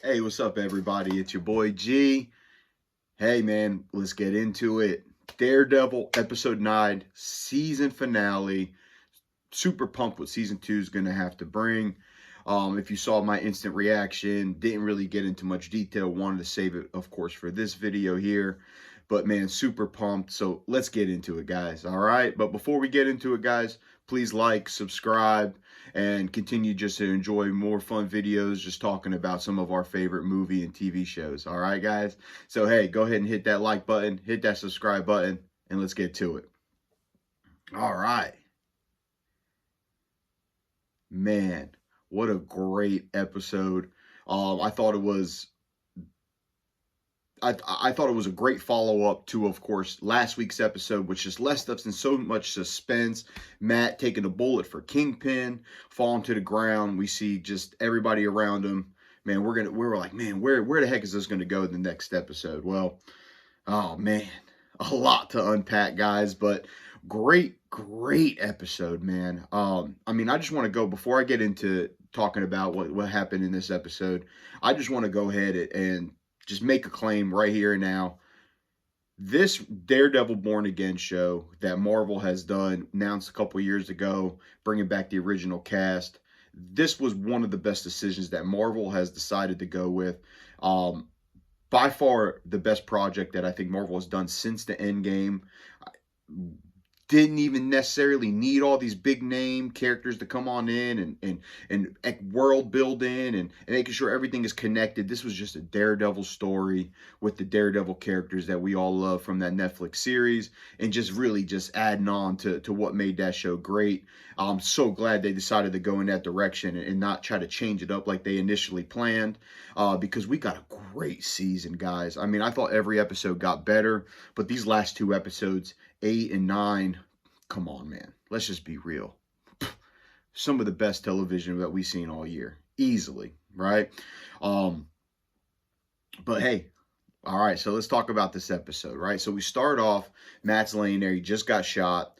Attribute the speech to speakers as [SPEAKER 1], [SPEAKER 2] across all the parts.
[SPEAKER 1] Hey, what's up, everybody? It's your boy G. Hey, man, let's get into it. Daredevil episode 9, season finale. Super pumped what season 2 is going to have to bring. If you saw my instant reaction, didn't really get into much detail. Wanted to save it, of course, for this video here. But man, super pumped. So let's get into it, guys. All right. But before we get into it, guys, please like, subscribe, and continue just to enjoy more fun videos just talking about some of our favorite movie and TV shows. All right, guys. So hey, go ahead and hit that like button, hit that subscribe button, and let's get to it. All right. Man, what a great episode. I thought it was I thought it was a great follow up to, of course, last week's episode, which just left us in so much suspense. Matt taking a bullet for Kingpin, falling to the ground. We see just everybody around him. Man, we were like, man, where the heck is this gonna go in the next episode? Well, oh man, a lot to unpack, guys, but great episode, man. I mean, I just want to go before I get into talking about what happened in this episode. I just want to go ahead and just make a claim right here and now. This Daredevil Born Again show that Marvel has done, announced a couple years ago, bringing back the original cast. This was one of the best decisions that Marvel has decided to go with. By far the best project that I think Marvel has done since the Endgame. Didn't even necessarily need all these big name characters to come on in and world building and making sure everything is connected. This was just a Daredevil story with the Daredevil characters that we all love from that Netflix series, and just really just adding on to what made that show great. I'm so glad they decided to go in that direction and not try to change it up like they initially planned, because we got a great season, guys. I mean, I thought every episode got better, but these last two episodes, 8 and 9, come on, man. Let's just be real. Some of the best television that we've seen all year. Easily, right? But hey, all right, so let's talk about this episode, right? So we start off, Matt's laying there, he just got shot,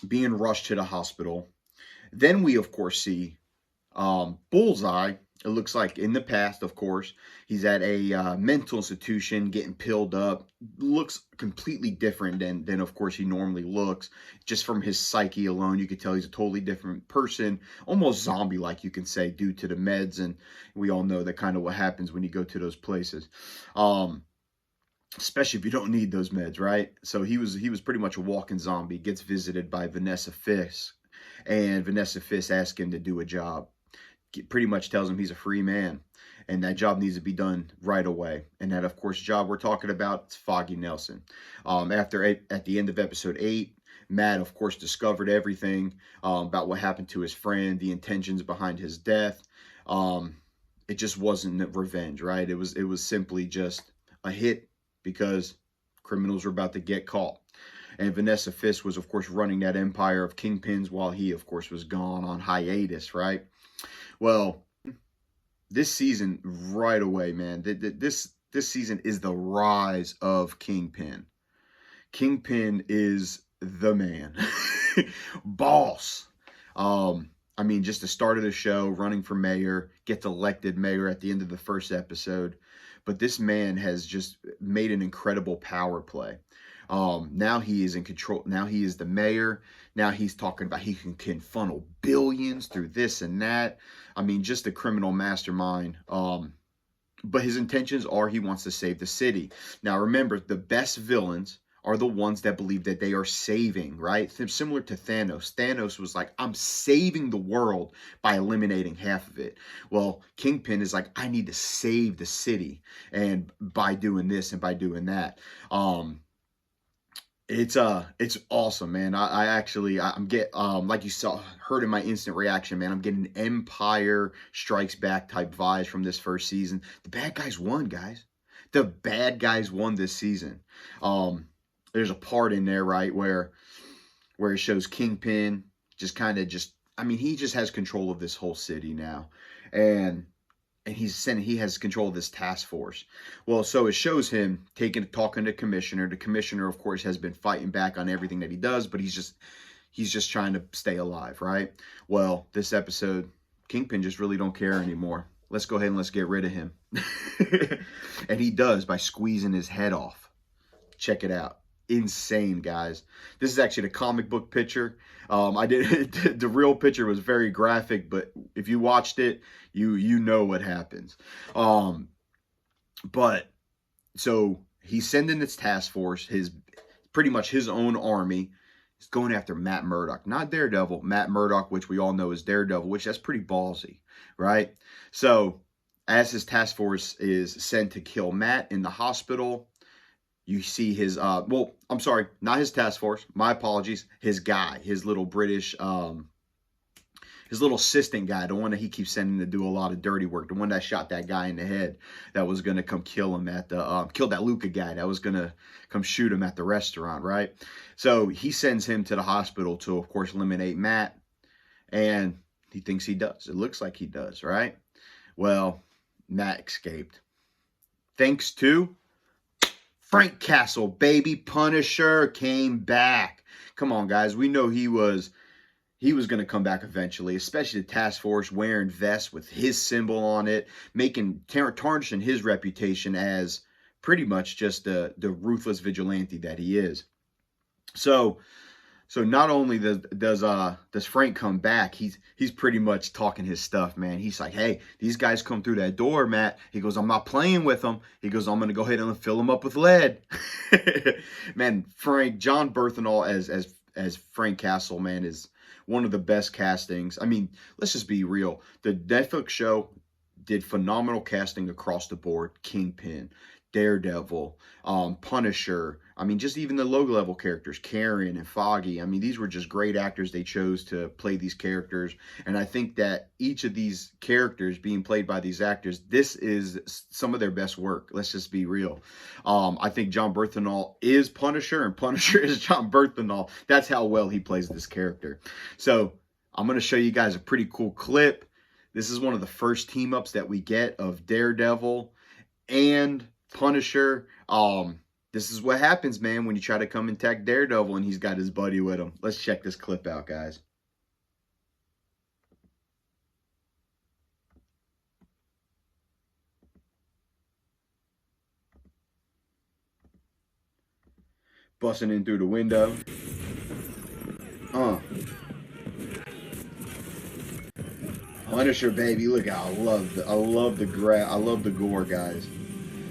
[SPEAKER 1] being rushed to the hospital. Then we, of course, see Bullseye. It looks like in the past, of course, he's at a mental institution getting pilled up. Looks completely different than of course, he normally looks. Just from his psyche alone, you could tell he's a totally different person, almost zombie-like, you can say, due to the meds. And we all know that kind of what happens when you go to those places. Especially if you don't need those meds, right? So he was pretty much a walking zombie. Gets visited by Vanessa Fisk, and Vanessa Fisk asks him to do a job. Pretty much tells him he's a free man and that job needs to be done right away. And that, of course, job we're talking about is Foggy Nelson. At the end of episode 8, Matt, of course, discovered everything about what happened to his friend, the intentions behind his death. It just wasn't revenge, right? It was simply just a hit because criminals were about to get caught. And Vanessa Fisk was, of course, running that empire of kingpins while he, of course, was gone on hiatus, right? Well, this season right away, man, this season is the rise of Kingpin. Kingpin is the man. Boss. I mean, just the start of the show, running for mayor, gets elected mayor at the end of the first episode. But this man has just made an incredible power play. Now he is in control. Now he is the mayor. Now he's talking about he can funnel billions through this and that. I mean, just a criminal mastermind. But his intentions are he wants to save the city. Now, remember, the best villains are the ones that believe that they are saving, right? Similar to Thanos. Thanos was like, I'm saving the world by eliminating half of it. Well, Kingpin is like, I need to save the city, and by doing this and by doing that. It's awesome, man. I'm like you heard in my instant reaction, man. I'm getting Empire Strikes Back type vibes from this first season. The bad guys won, guys. The bad guys won this season. There's a part in there, right, where it shows Kingpin I mean, he just has control of this whole city now. And he has control of this task force. Well, so it shows him talking to Commissioner. The Commissioner, of course, has been fighting back on everything that he does, but he's just trying to stay alive, right? Well, this episode, Kingpin just really don't care anymore. let's go ahead and let's get rid of him. And he does by squeezing his head off. Check it out. Insane, guys. This is actually the comic book picture. I did the real picture was very graphic, but if you watched it, you know what happens. But so he's sending this task force, his pretty much his own army. He's going after Matt Murdock, not Daredevil. Matt Murdock, which we all know is Daredevil, which that's pretty ballsy, right? So as his task force is sent to kill Matt in the hospital, you see his, well, I'm sorry, not his task force. My apologies. His guy, his little British, his little assistant guy, the one that he keeps sending to do a lot of dirty work, the one that shot that guy in the head that was going to come kill him at the, kill that Luca guy that was going to come shoot him at the restaurant, right? So he sends him to the hospital to, of course, eliminate Matt. And he thinks he does. It looks like he does, right? Well, Matt escaped. Thanks to Frank Castle, baby. Punisher came back. Come on, guys. We know he was going to come back eventually, especially the task force wearing vests with his symbol on it, tarnishing his reputation as pretty much just the ruthless vigilante that he is. So not only does Frank come back, he's pretty much talking his stuff, man. He's like, hey, these guys come through that door, Matt. He goes, I'm not playing with them. He goes, I'm going to go ahead and fill them up with lead. Man, John Berthenol as Frank Castle, man, is one of the best castings. I mean, let's just be real. The Netflix show did phenomenal casting across the board. Kingpin, Daredevil, Punisher. I mean, just even the low-level characters, Karen and Foggy. I mean, these were just great actors they chose to play these characters. And I think that each of these characters being played by these actors, this is some of their best work. Let's just be real. I think John Berthenol is Punisher, and Punisher is John Berthenol. That's how well he plays this character. So I'm going to show you guys a pretty cool clip. This is one of the first team-ups that we get of Daredevil and Punisher. This is what happens, man, when you try to come and attack Daredevil and he's got his buddy with him. Let's check this clip out, guys. Busting in through the window. Punisher, baby. Look, I love the gore, guys.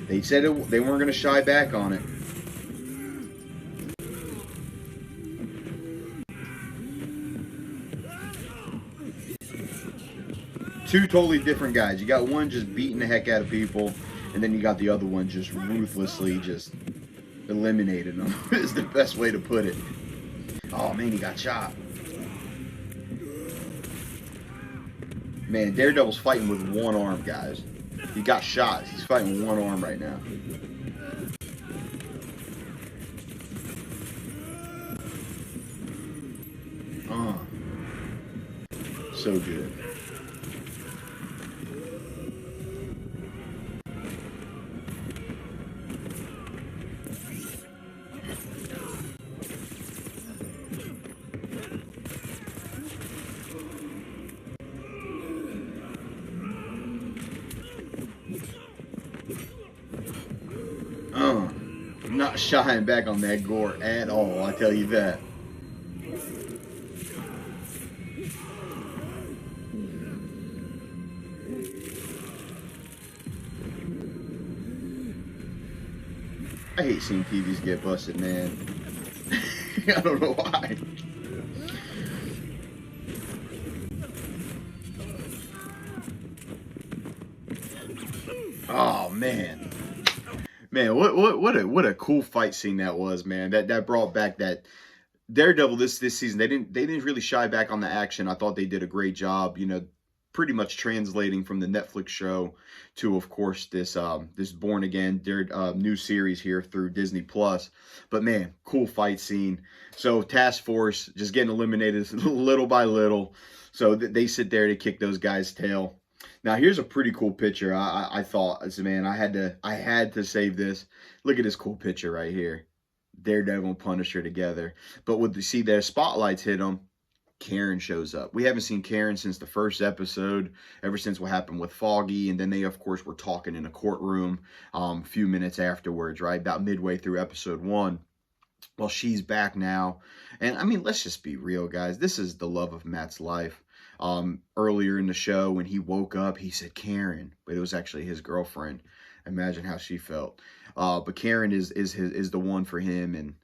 [SPEAKER 1] They said they weren't going to shy back on it. Two totally different guys. You got one just beating the heck out of people, and then you got the other one just ruthlessly just eliminating them. Is the best way to put it. Oh, man, he got shot. Man, Daredevil's fighting with one arm, guys. He got shot. He's fighting with one arm right now. So good. I'm not shying back on that gore at all, I tell you that. I hate seeing TVs get busted, man. I don't know why. Oh, man. Man, what a cool fight scene that was, man. That brought back that Daredevil this season. They didn't really shy back on the action. I thought they did a great job, you know, pretty much translating from the Netflix show to, of course, this Born Again new series here through Disney Plus. But man, cool fight scene. So Task Force just getting eliminated little by little. So they sit there to kick those guys' tail. Now here's a pretty cool picture. I thought, man, I had to save this. Look at this cool picture right here. Daredevil and Punisher together. But with see their spotlights hit them, Karen shows up. We haven't seen Karen since the first episode, ever since what happened with Foggy. And then they, of course, were talking in a courtroom a few minutes afterwards, right? About midway through episode 1. Well, she's back now. And I mean, let's just be real, guys. This is the love of Matt's life. Earlier in the show, when he woke up, he said Karen, but it was actually his girlfriend. Imagine how she felt. But Karen is the one for him, and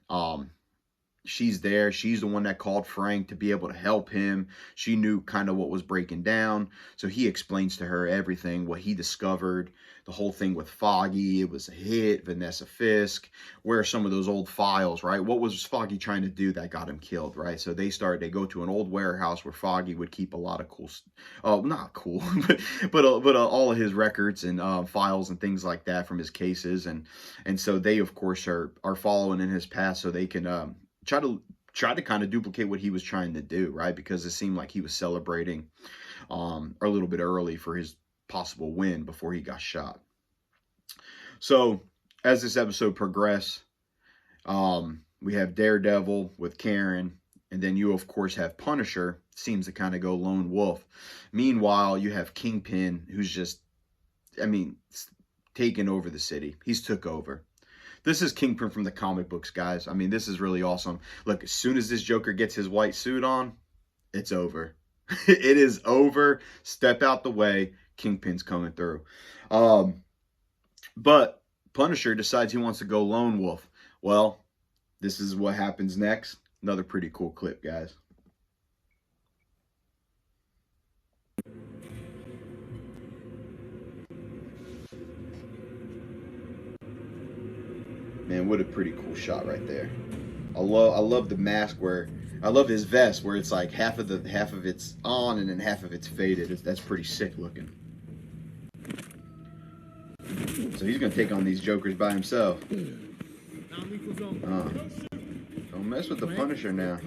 [SPEAKER 1] she's there. She's the one that called Frank to be able to help him. She knew kind of what was breaking down. So he explains to her everything, what he discovered, the whole thing with Foggy. It was a hit, Vanessa Fisk. Where are some of those old files, right? What was Foggy trying to do that got him killed, right? So they go to an old warehouse where Foggy would keep a lot of cool, not cool, but all of his records and files and things like that from his cases. And so they, of course, are following in his path so they can, try to kind of duplicate what he was trying to do, right? Because it seemed like he was celebrating a little bit early for his possible win before he got shot. So as this episode progressed, we have Daredevil with Karen, and then you, of course, have Punisher, seems to kind of go lone wolf. Meanwhile, you have Kingpin, who's just, I mean, taking over the city. He's took over. This is Kingpin from the comic books, guys. I mean, this is really awesome. Look, as soon as this Joker gets his white suit on, it's over. It is over. Step out the way. Kingpin's coming through. But Punisher decides he wants to go lone wolf. Well, this is what happens next. Another pretty cool clip, guys. Man, what a pretty cool shot right there. I love the mask where I love his vest where it's like half of it's on and then half of it's faded. That's pretty sick looking. So he's gonna take on these Jokers by himself. Don't mess with the Punisher now.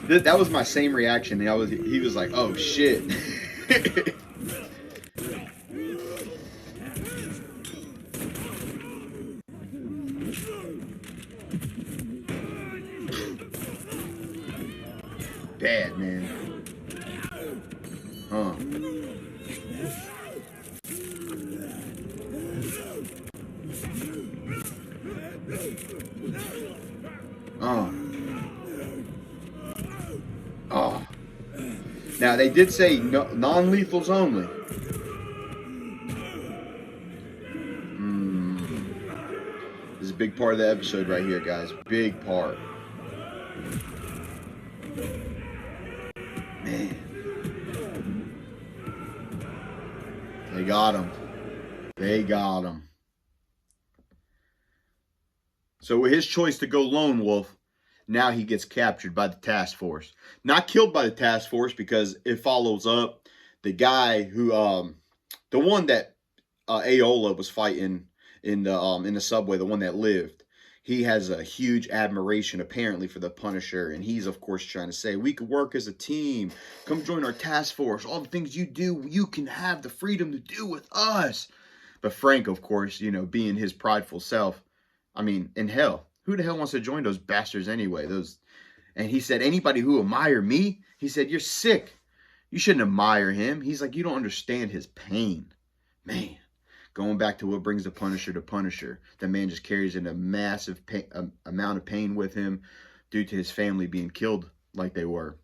[SPEAKER 1] That was my same reaction. He was like, oh shit. Bad, man. Now, they did say non-lethals only. This is a big part of the episode right here, guys. Big part. Man. They got him. They got him. So with his choice to go lone wolf, now he gets captured by the task force. Not killed by the task force because it follows up the guy who, the one that Aola was fighting in the subway, the one that lived. He has a huge admiration, apparently, for the Punisher. And he's, of course, trying to say, we could work as a team. Come join our task force. All the things you do, you can have the freedom to do with us. But Frank, of course, you know, being his prideful self, I mean, in hell, who the hell wants to join those bastards anyway? And he said, anybody who admire me, he said, you're sick. You shouldn't admire him. He's like, you don't understand his pain. Man. Going back to what brings the Punisher to Punisher. The man just carries in a massive amount of pain with him due to his family being killed like they were.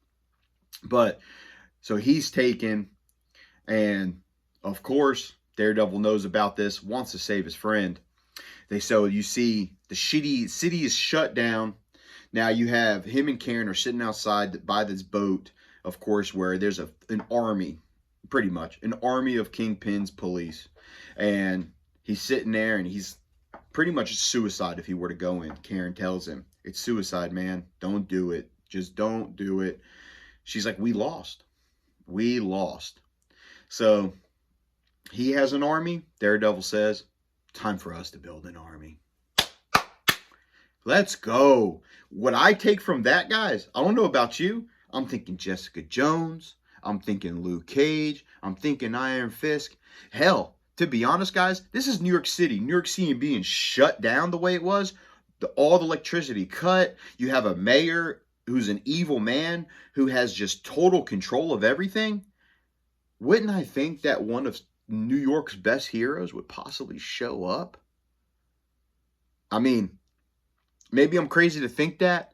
[SPEAKER 1] But, so he's taken, and of course, Daredevil knows about this, wants to save his friend. So you see, the city is shut down. Now you have him and Karen are sitting outside by this boat, of course, where there's an army, pretty much, an army of Kingpin's police. And he's sitting there, and he's pretty much suicide if he were to go in. Karen tells him, it's suicide, man. Don't do it. Just don't do it. She's like, we lost. We lost. So he has an army. Daredevil says, time for us to build an army. Let's go. What I take from that, guys, I don't know about you. I'm thinking Jessica Jones. I'm thinking Luke Cage. I'm thinking Iron Fist. Hell, to be honest, guys, this is New York City. New York City being shut down the way it was. all the electricity cut. You have a mayor who's an evil man who has just total control of everything. Wouldn't I think that one of New York's best heroes would possibly show up? I mean, maybe I'm crazy to think that,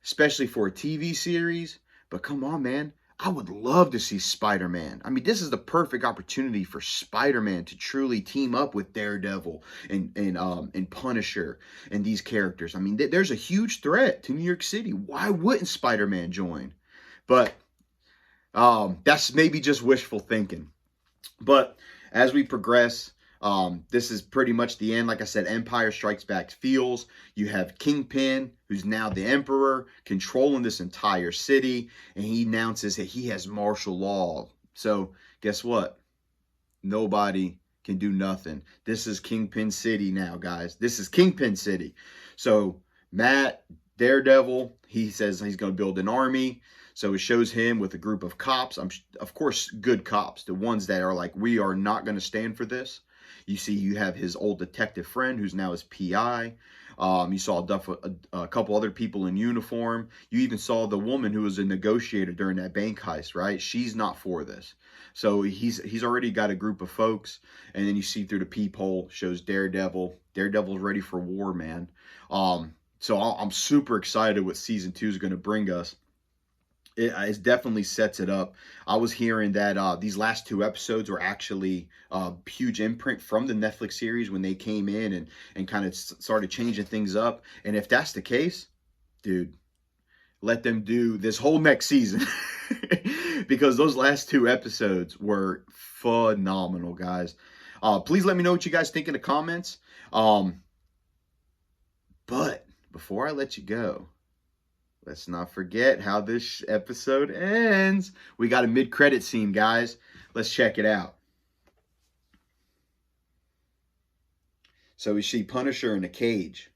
[SPEAKER 1] especially for a TV series, but come on, man. I would love to see Spider-Man. I mean, this is the perfect opportunity for Spider-Man to truly team up with Daredevil and Punisher and these characters. I mean, there's a huge threat to New York City. Why wouldn't Spider-Man join? But that's maybe just wishful thinking. But as we progress, this is pretty much the end. Like I said, Empire Strikes Back feels. You have Kingpin, who's now the Emperor, controlling this entire city, and he announces that he has martial law. So guess what? Nobody can do nothing. This is Kingpin City now, guys. This is Kingpin City. So Matt, Daredevil, he says he's going to build an army. So it shows him with a group of cops. Of course, good cops, the ones that are like, we are not going to stand for this. You see, you have his old detective friend who's now his PI. You saw a couple other people in uniform. You even saw the woman who was a negotiator during that bank heist, right? She's not for this. So he's already got a group of folks. And then you see through the peephole, shows Daredevil. Daredevil's ready for war, man. So I'm super excited what season 2 is going to bring us. It definitely sets it up. I was hearing that these last 2 episodes were actually a huge imprint from the Netflix series when they came in and kind of started changing things up. And if that's the case, dude, let them do this whole next season because those last 2 episodes were phenomenal, guys. Please let me know what you guys think in the comments. But before I let you go, let's not forget how this episode ends. We got a mid-credit scene, guys. Let's check it out. So we see Punisher in a cage.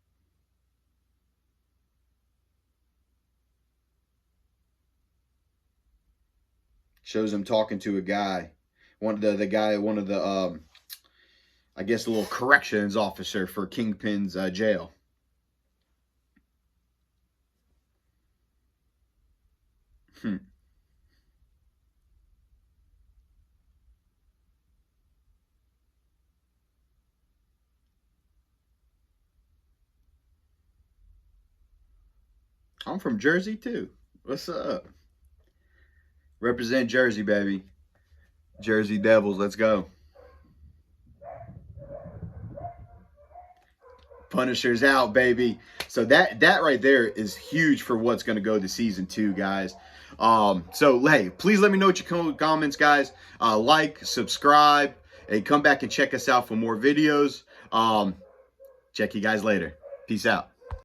[SPEAKER 1] Shows him talking to a guy. One of the I guess, a little corrections officer for Kingpin's jail. I'm from Jersey, too. What's up? Represent Jersey, baby. Jersey Devils, let's go. Punisher's out, baby. So that right there is huge for what's going to go to season 2, guys. So hey, please let me know what your comments, guys. Like, subscribe, and come back and check us out for more videos. Check you guys later. Peace out.